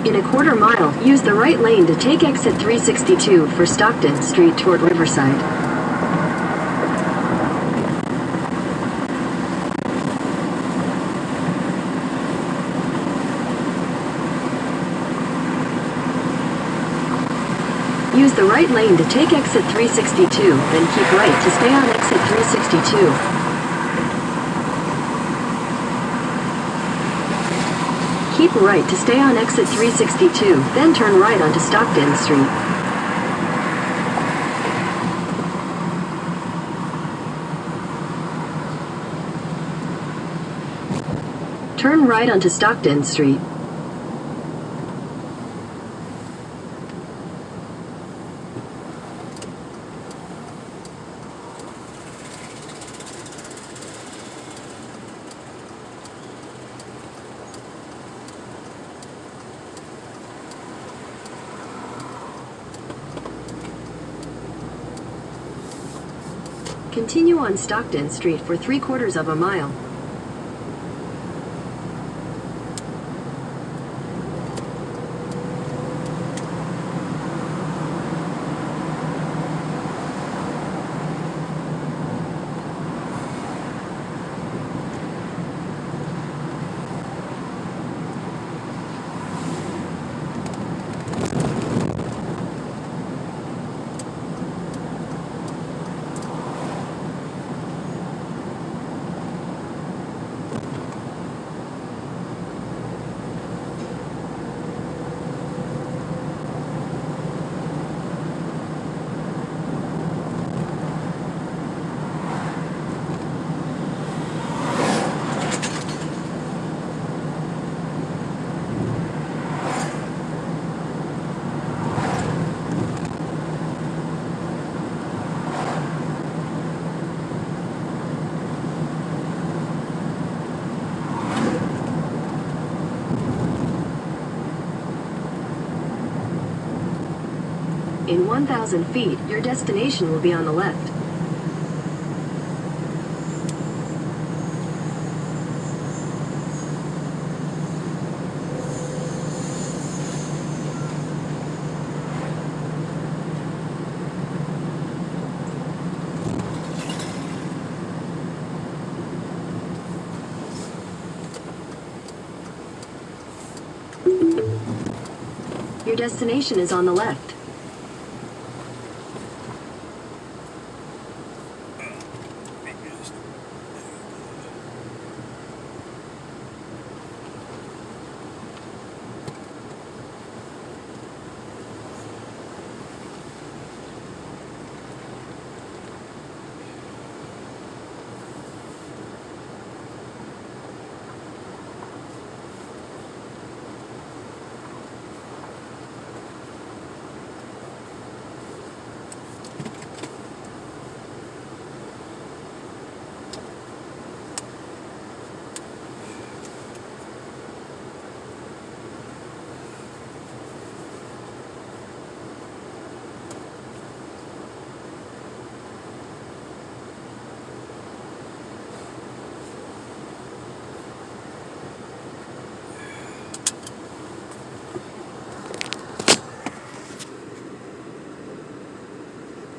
In a quarter mile, use the right lane to take exit 362 for Stockton Street toward Riverside. Use the right lane to take exit 362, then keep right to stay on exit 362. Keep right to stay on exit 362, then turn right onto Stockton Street. Turn right onto Stockton Street. Continue on Stockton Street for 3/4 of a mile. In 1,000 feet, your destination will be on the left. Your destination is on the left.